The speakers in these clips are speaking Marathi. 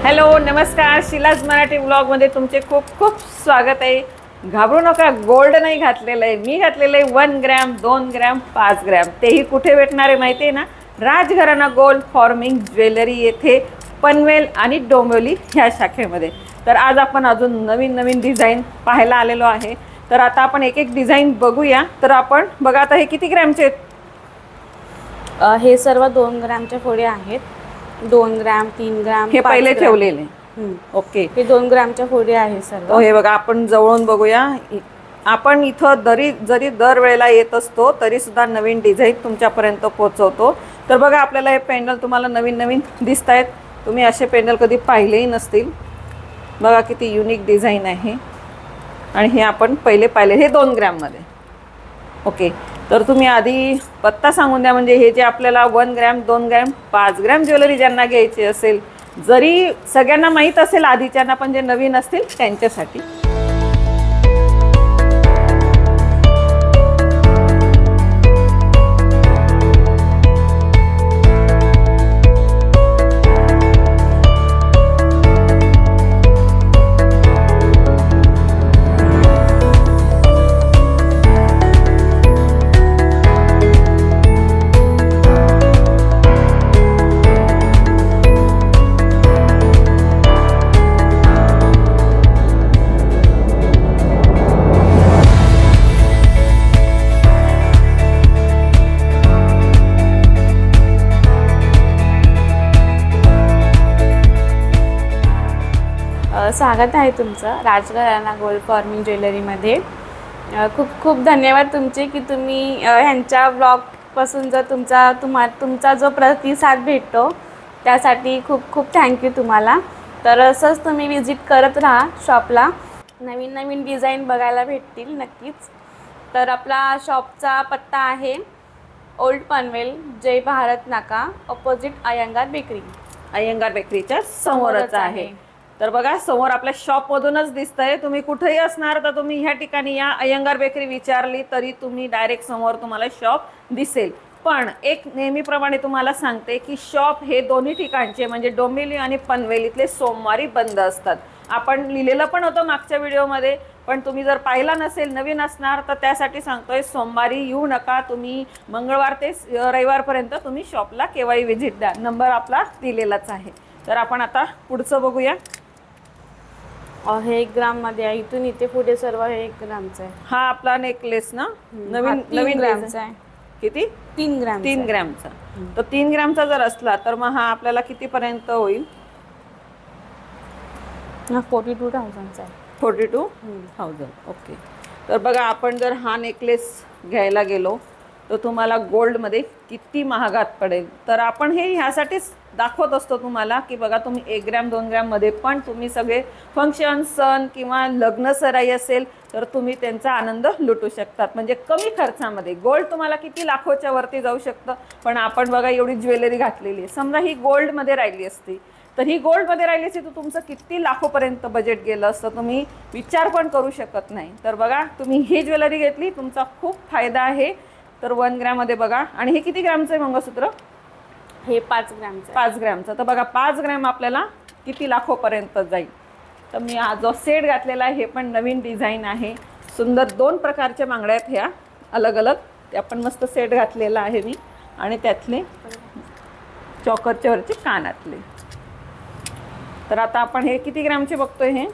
हॅलो नमस्कार, शिलाज मराठी ब्लॉगमध्ये तुमचे खूप खूप स्वागत आहे. घाबरू नका, गोल्ड नाही घातलेलं आहे, मी घातलेलं आहे 1 ग्रॅम 2 ग्रॅम 5 ग्रॅम. तेही कुठे भेटणार आहे माहिती आहे ना? राजघराणा गोल्ड फॉर्मिंग ज्वेलरी येथे पनवेल आणि डोंबिवली ह्या शाखेमध्ये. तर आज आपण अजून नवीन नवीन डिझाईन पाहायला आलेलो आहे. तर आता आपण एक एक डिझाईन बघूया. तर आपण बघा, आता हे किती ग्रॅमचे आहेत? हे सर्व 2 ग्रॅमच्या फोडी आहेत. 2 ग्रॅम 3 ग्रॅम हे 5 पहिले ग्रॅम. ठेवलेले. ओके. हे 2 ग्रॅमच्या फोडी आहे सर्व. हे बघा, आपण जवळून बघूया. आपण इथं जरी दरवेळेला येत असतो तरी सुद्धा नवीन डिझाईन तुमच्यापर्यंत पोहोचवतो. तर बघा, आपल्याला हे पेंडल तुम्हाला नवीन नवीन दिसत आहेत. तुम्ही असे पेंडल कधी पाहिलेही नसतील. बघा किती युनिक डिझाईन आहे. आणि हे आपण पहिले पाहिले, हे 2 ग्रॅममध्ये. ओके. तर तुम्ही आधी पत्ता सांगून द्या, म्हणजे हे जे आपल्याला 1 ग्रॅम 2 ग्रॅम 5 ग्रॅम ज्वेलरी ज्यांना घ्यायची असेल, जरी सगळ्यांना माहीत असेल आधीच्यांना, पण जे नवीन असतील त्यांच्यासाठी. स्वागत आहे तुमचं राजघराणा गोल्ड फॉर्मिंग ज्वेलरीमध्ये. खूप खूप धन्यवाद तुमचे की तुम्ही ह्यांच्या ब्लॉगपासून जर तुमचा जो प्रतिसाद भेटतो त्यासाठी खूप खूप थँक्यू तुम्हाला. तर असंच तुम्ही विजिट करत राहा शॉपला. नवीन नवीन डिझाईन बघायला भेटतील नक्कीच. तर आपला शॉपचा पत्ता आहे ओल्ड पनवेल, जय भारत नाका, ऑपोजिट अयंगार बेकरी. अय्यंगार बेकरीच्या समोरच आहे. तर बघा, समोर आपल्या शॉपमधूनच दिसतंय. तुम्ही कुठेही असणार तर तुम्ही ह्या ठिकाणी या, अय्यंगार बेकरी विचारली तरी तुम्ही डायरेक्ट समोर तुम्हाला शॉप दिसेल. पण एक नेहमीप्रमाणे तुम्हाला सांगते की शॉप हे दोन्ही ठिकाणचे, म्हणजे डोंबिवली आणि पनवेलीतले सोमवारी बंद असतात. आपण लिहिलेलं पण होतं मागच्या व्हिडिओमध्ये, पण तुम्ही जर पाहिला नसेल, नवीन असणार, तर त्यासाठी सांगतोय सोमवारी येऊ नका. तुम्ही मंगळवार ते रविवारपर्यंत तुम्ही शॉपला केव्हाही व्हिजिट द्या. नंबर आपला दिलेलाच आहे. तर आपण आता पुढचं बघूया. हे 1 ग्राममध्ये आहे. इथून इथे पुढे सर्व हे 1 ग्रामचं आहे. हा आपला नेकलेस ना, नवीन 3 ग्रामचा आहे. किती? 3 ग्राम. 3 ग्रॅमचा. तर 3 ग्रॅमचा जर असला तर मग हा आपल्याला कितीपर्यंत होईल? 42,000चा आहे. 42,000. ओके. तर बघा, आपण जर हा नेकलेस घ्यायला गेलो तर तुम्हाला गोल्डमध्ये किती महागात पडेल. तर आपण हे ह्यासाठीच दाखवत असतो तुम्हाला की बघा, तुम्ही 1 ग्रॅम 2 ग्रॅममध्ये पण तुम्ही सगळे फंक्शन, सण किंवा लग्न सराई असेल तर तुम्ही त्यांचा आनंद लुटू शकतात. म्हणजे कमी खर्चामध्ये गोल्ड तुम्हाला किती लाखोच्या वरती जाऊ शकतं. पण आपण बघा, एवढी ज्वेलरी घातलेली आहे. समजा ही गोल्डमध्ये राहिली असती, तर ही गोल्डमध्ये राहिली असती तर तुमचं किती लाखोपर्यंत बजेट गेलं असतं, तुम्ही विचार पण करू शकत नाही. तर बघा, तुम्ही ही ज्वेलरी घेतली, तुमचा खूप फायदा आहे. तर 1 ग्रॅममध्ये बघा. आणि हे किती ग्रॅमचं आहे मंगळसूत्र? हे 5 ग्रॅमचं. 5 ग्रॅमचं. तर बघा, 5 ग्रॅम आपल्याला किती लाखोपर्यंत जाईल. तर मी हा जो सेट घातलेला आहे हे पण नवीन डिझाईन आहे. सुंदर 2 प्रकारच्या बांगड्या आहेत ह्या अलग अलग. ते आपण मस्त सेट घातलेला आहे मी. आणि त्यातले चॉकरच्या वरचे कानातले. तर आता आपण हे किती ग्रॅमचे बघतोय?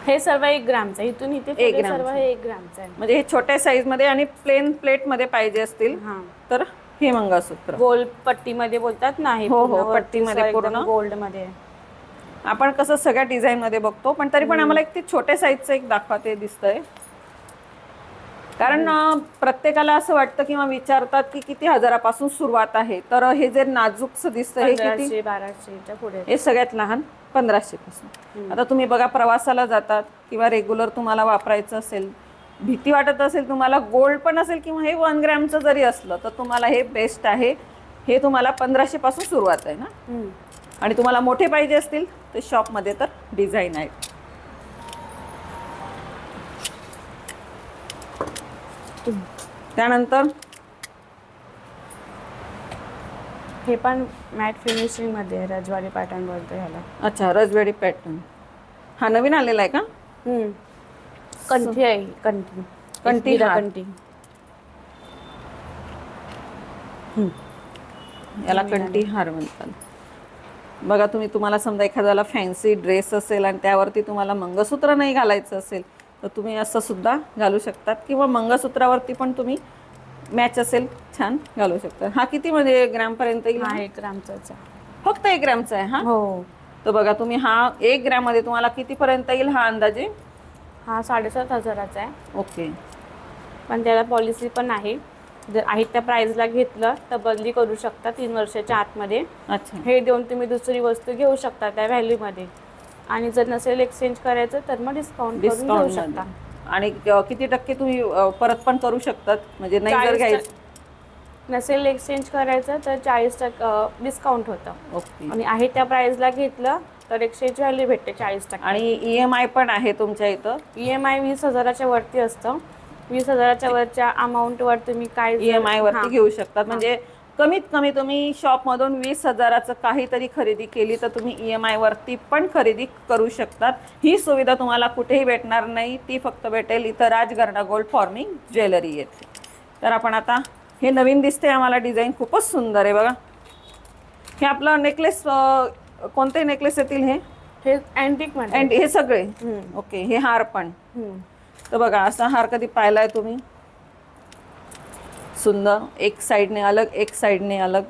हे सर्व 1 ग्रॅमचं. इथून इथे 1 पुढे ग्रॅमचं. सर्व हे 1 ग्रॅमचं आहे. म्हणजे हे छोट्या साईजमध्ये आणि प्लेन प्लेटमध्ये पाहिजे असतील हां. तर हे मंगळसूत्र. गोल्ड पट्टीमध्ये बोलतात ना, हे हो, पूर्ण वरती पट्टीमध्ये एकदम पूर्ण. गोल्डमध्ये. आपण कसं सगळ्या डिझाईनमध्ये बघतो, पण तरी पण आम्हाला एक ते छोट्या साईजचं एक दाखवा, ते दिसतंय. कारण प्रत्येकाला असं वाटतं किंवा विचारतात की किती हजारापासून सुरुवात आहे. तर हे जे नाजूकचं दिसतं हे किती? 1200च्या पुढे. हे सगळ्यात लहान 1500 पासून. आता तुम्ही बघा, प्रवासाला जातात किंवा रेग्युलर तुम्हाला वापरायचं असेल, भीती वाटत असेल तुम्हाला, गोल्ड पण असेल किंवा हे 1 ग्रॅमचं जरी असलं तर तुम्हाला हे बेस्ट आहे. हे तुम्हाला 1500 पासून सुरुवात आहे ना. आणि तुम्हाला मोठे पाहिजे असतील तर शॉपमध्ये तर डिझाईन आहेत. त्यानंतर हे पण मॅट फिनिशिंगमध्ये आहे, रजवाडी पॅटर्न बोलतो ह्याला. अच्छा, रजवाडी पॅटर्न. हा नवीन आलेला आहे का? कंठी आहे, कंठी कंठी एकविरा हार. कंठी. याला कंठी हार म्हणतात. बघा तुम्हाला समजा एखाद्याला फॅन्सी ड्रेस असेल आणि त्यावरती तुम्हाला मंगळसूत्र नाही घालायचं असेल तर तुम्ही असं सुद्धा घालू शकतात, किंवा मंगळसूत्रावरती पण तुम्ही मॅच असेल छान घालू शकतात. हा किती म्हणजे ग्रॅमपर्यंत येईल? हा 1 ग्रामचाच आहे. फक्त 1 ग्रॅमचा आहे हा? हो. तर बघा तुम्ही हा 1 ग्रॅममध्ये तुम्हाला कितीपर्यंत येईल हा अंदाजे? हा 7,500चा आहे, ओके. पण त्याला पॉलिसी पण आहे. जर आहे त्या प्राईजला घेतलं तर बदली करू शकता 3 वर्षाच्या आतमध्ये. अच्छा. हे देऊन तुम्ही दुसरी वस्तू घेऊ शकता त्या व्हॅल्यूमध्ये, आणि जर नसेल एक्सचेंज करायचं तर मग डिस्काउंट करून घेऊ शकता. आणि किती टक्के तुम्ही परत पण करू शकतात, म्हणजे नाही जर घ्यायचं नसेल एक्सचेंज करायचं तर 40% डिस्काउंट होतं. ओके. आणि आहे त्या प्राईजला घेतलं तर एक्सचेंज व्हॅल्यू भेटते 40%. आणि EMI पण आहे तुमच्या इथं? EMI 20,000च्या वरती असतं. 20,000च्या वरच्या अमाऊंटवर तुम्ही काय EMI वरती घेऊ शकतात. म्हणजे कमीत कमी तुम्ही शॉपमधून 20,000चं काहीतरी खरेदी केली तर तुम्ही EMI वरती पण खरेदी करू शकतात. ही सुविधा तुम्हाला कुठेही भेटणार नाही, ती फक्त भेटेल इथं राजघराणा गोल्ड फॉर्मिंग ज्वेलरी येते. तर आपण आता हे नवीन दिसते आम्हाला डिझाईन, खूपच सुंदर आहे बघा. हे आपलं नेकलेस कोणते नेकलेस येतील हे अँटिकमध्ये? हे सगळे? ओके. हे हार पण? तर बघा असा हार कधी पाहिलाय तुम्ही? सुंदर, एक साईडने अलग एक साईडने अलग.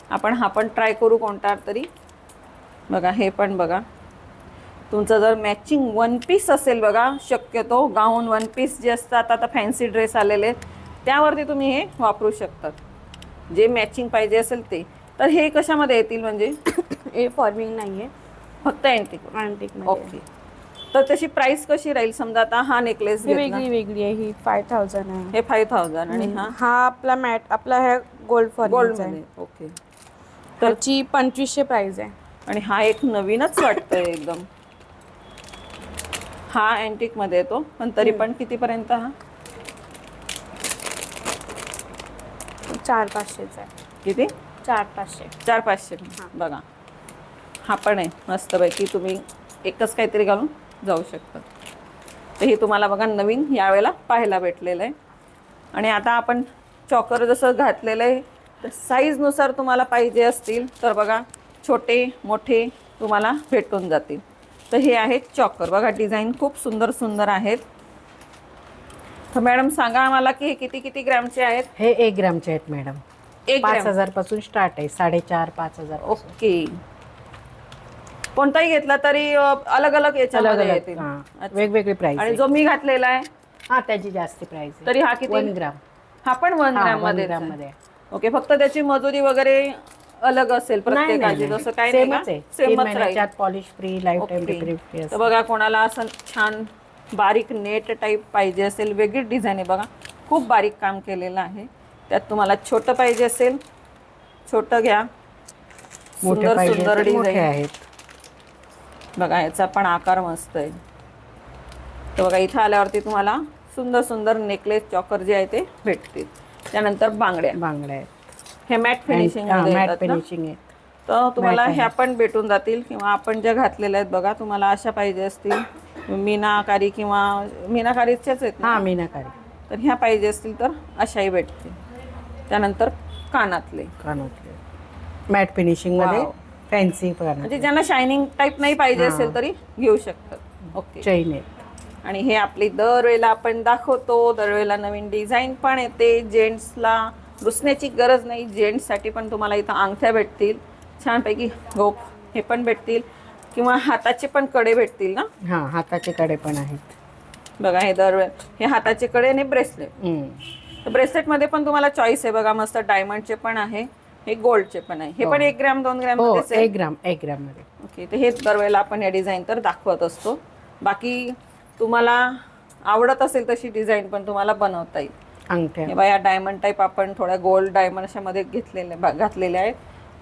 आपण हा पण ट्राय करू कोणता तरी. बघा हे पण बघा, तुमचं जर मॅचिंग वन पीस असेल बघा, शक्यतो गाऊन वन पीस जे असतात आता फॅन्सी ड्रेस आलेले त्यावरती तुम्ही हे वापरू शकतात, जे मॅचिंग पाहिजे असेल ते. तर हे कशामध्ये येतील म्हणजे? हे फॉर्मिंग नाही आहे, फक्त अँटिक? अँटिकमध्ये. ओके. तर त्याची प्राइस कशी राहील? समजा आता हा नेकलेस वेगळी वेगळी आहे. ही 5,000 आहे, हे 5,000. आणि हा आपला मॅट आपला हे गोल्ड फॉर्मिंगचा आहे. ओके. त्याची 2,500 प्राइस आहे. आणि हा एक नवीनच वाटतोय एकदम. हा अँटिक मध्ये येतो, पण तरी पण कितीपर्यंत? हा 4,500चा आहे. किती? 4,500. 4,500. बघा हा पण आहे मस्तपैकी, तुम्ही एकच काहीतरी घालून जाऊ शकता. तर हे तुम्हाला बघा नवीन यावेळेला पाहायला भेटलेलं आहे. आणि आता आपण चॉकर जसं घातलेलं आहे तर साईजनुसार तुम्हाला पाहिजे असतील तर बघा छोटे मोठे तुम्हाला भेटून जातील. तर हे आहेत चॉकर. बघा डिझाईन खूप सुंदर सुंदर आहेत. तर मॅडम सांगा आम्हाला की हे किती किती ग्रॅमचे आहेत? हे 1 ग्रॅमचे आहेत मॅडम. 1 ग्रॅम 5,000 पासून स्टार्ट आहे, 4,500-5,000. ओके. कोणताही घेतला तरी अलग अलग याच्यामध्ये येतील? अच्छा. वेगवेगळी प्राइस. आणि जो मी घातलेला आहे हा त्याची जास्त प्राइस आहे. तरी हा किती? 1 ग्रॅम. हा पण 1 ग्रॅम मध्ये? ओके. फक्त त्याची मजुरी वगैरे अलग असेल प्रत्येकाची, जसं काय नाही का? सेमच राहील. Polish free, life time repair free. तर बघा कोणाला असं छान बारीक नेट टाईप पाहिजे असेल, वेगळी डिझाईन आहे बघा, खूप बारीक काम केलेलं आहे. त्यात तुम्हाला छोटं पाहिजे असेल छोटं घ्या. सुंदर सुंदर डिझाईन आहेत बघा. याचा पण आकार मस्त आहे. तर बघा इथं आल्यावरती तुम्हाला सुंदर सुंदर नेकलेस चॉकर जे आहे ते भेटतील. त्यानंतर बांगड्या आहेत. हे मॅट फिनिशिंग मध्ये मॅट येतात ना? फिनिशिंग आहे. तर तुम्हाला ह्या पण भेटून जातील, किंवा आपण ज्या घातलेल्या आहेत बघा, तुम्हाला अशा पाहिजे असतील मीनाकारी किंवा मीनाकारीच्याच आहेत ना? हा मीनाकारी. तर ह्या पाहिजे असतील तर अशाही भेटतील. त्यानंतर कानातले मॅट फिनिशिंग मध्ये वाव. फॅन्सी म्हणजे ज्यांना शायनिंग टाईप नाही पाहिजे असेल तरी घेऊ शकतात. ओके. चैन आहे. आणि हे आपली दरवेळेला आपण दाखवतो, दरवेळेला नवीन डिझाईन पण येते. जेंट्सला रुसण्याची गरज नाही, जेंट्ससाठी पण तुम्हाला इथं अंगठ्या भेटतील छानपैकी, गोप हे पण भेटतील, किंवा हाताचे पण कडे भेटतील ना? हा हाताचे कडे पण आहेत बघा. हे हे हाताचे कडे आणि ब्रेसलेट. तर ब्रेसलेटमध्ये पण तुम्हाला चॉईस आहे बघा, मस्त डायमंडचे पण आहे, हे गोल्डचे पण आहे. हे पण 1 ग्रॅम 2 ग्रॅम हो, मध्ये? 1 ग्रॅम मध्ये. ओके. तर हे दरवेळेला आपण या डिझाईन तर दाखवत असतो. बाकी तुम्हाला आवडत असेल तशी डिझाईन पण तुम्हाला बनवता येईल. अंगठ्या हे बघा या डायमंड टाईप आपण थोड्या गोल्ड डायमंड अशामध्ये घातलेल्या आहेत.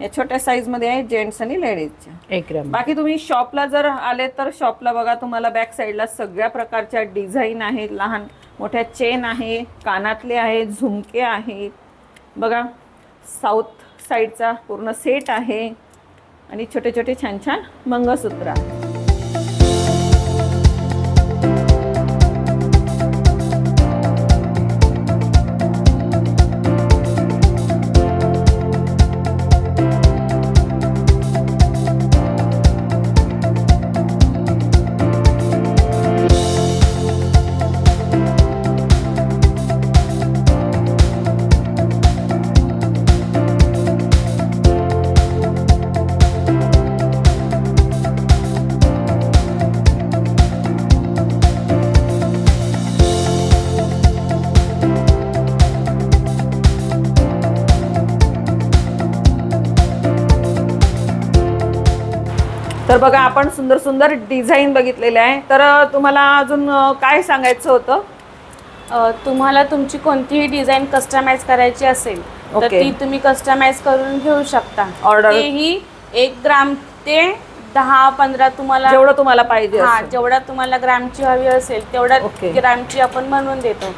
या छोट्या साईजमध्ये आहे जेंट्स आणि लेडीजच्या. 1 ग्रॅम. बाकी तुम्ही शॉपला जर आले तर शॉपला बघा तुम्हाला बॅक साईडला सगळ्या प्रकारच्या डिझाईन आहेत. लहान मोठ्या चेन आहे, कानातले आहेत, झुमके आहेत बघा. साऊथ साईडचा पूर्ण सेट आहे आणि छोटे छोटे छान छान मंगळसूत्र आहे. तर बघा आपण सुंदर सुंदर डिझाईन बघितलेले आहे. तर तुम्हाला अजून काय सांगायचं होतं? तुम्हाला तुमची कोणतीही डिझाईन कस्टमाइज करायची असेल तर Okay. ती तुम्ही कस्टमाइज करून घेऊ शकता. Order. तेही 1 ग्राम ते 10-15 तुम्हाला जेवढं तुम्हाला पाहिजे हा असेल. जेवढा तुम्हाला ग्रामची हवी असेल तेवढ्या Okay. ग्रामची आपण बनवून देतो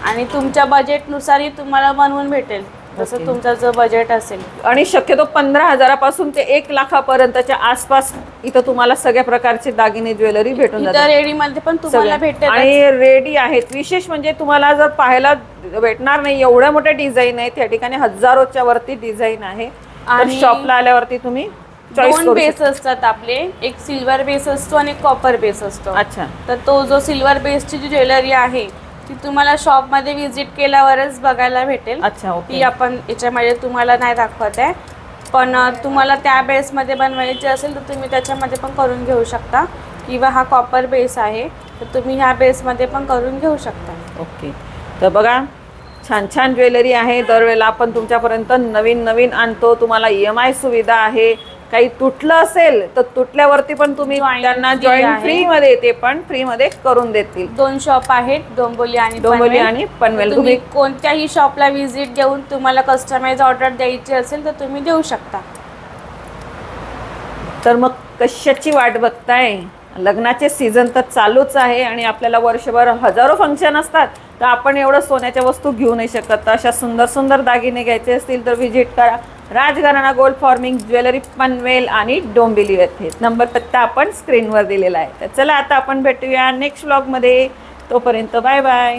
आणि तुमच्या बजेटनुसारही तुम्हाला बनवून भेटेल जसं Okay. तुमचं जो बजेट असेल. आणि शक्यतो 15,000पासून ते 1,00,000पर्यंतच्या आसपास इथं तुम्हाला सगळ्या प्रकारचे दागिने ज्वेलरी भेटून इतर जातात. रेडीमध्ये पण तुम्हाला सगळ्या. भेटेल. आणि रेडी आहेत. विशेष म्हणजे तुम्हाला जर पाहायला भेटणार नाही एवढ्या मोठ्या डिझाईन आहेत या ठिकाणी, हजारोच्या वरती डिझाईन आहे. आणि आणि शॉपला आल्यावरती तुम्ही चॉईस 2 करू बेस शकता. असतात आपले, एक सिल्वर बेस असतो आणि कॉपर बेस असतो. अच्छा. तर तो जो सिल्वर बेसची जी ज्वेलरी आहे ती तुम्हाला शॉपमध्ये व्हिजिट केल्यावरच बघायला भेटेल. अच्छा. ती ओके. आपण याच्यामध्ये तुम्हाला नाही दाखवत आहे, पण तुम्हाला त्या बेसमध्ये बनवायची असेल तर तुम्ही त्याच्यामध्ये पण करून घेऊ शकता, किंवा हा कॉपर बेस आहे तर तुम्ही ह्या बेसमध्ये पण करून घेऊ शकता. ओके. तर बघा छान छान ज्वेलरी आहे. दरवेळेला आपण तुमच्यापर्यंत नवीन नवीन आणतो. तुम्हाला EMI सुविधा आहे. काही तुटलं असेल तर तुटल्यावरती पण तुम्ही Joint त्यांना free जॉईन आहे. फ्रीमध्ये ते पण फ्रीमध्ये करून देतील. 2 शॉप आहेत, डोंबिवली आणि डोंबिवली आणि पनवेल. तुम्ही कोणत्याही शॉपला व्हिजिट देऊन तुम्हाला कस्टमाइज ऑर्डर द्यायची असेल तर तुम्ही देऊ शकता. तर मग कशाची वाट बघताय? लग्नाचे सीझन तर चालूच आहे आणि आपल्याला वर्षभर हजारो फंक्शन असतात, तर आपण एवढं सोन्याच्या वस्तू घेऊ नाही शकत. तर अशा सुंदर सुंदर दागिने घ्यायचे असतील तर व्हिजिट करा Rajgharana gold forming jewellery, Panvel आणि डोंबिवली येथे. नंबर पत्ता आपण स्क्रीनवर दिलेला आहे. तर चला आता आपण भेटूया नेक्स्ट व्लॉगमध्ये. तोपर्यंत बाय बाय.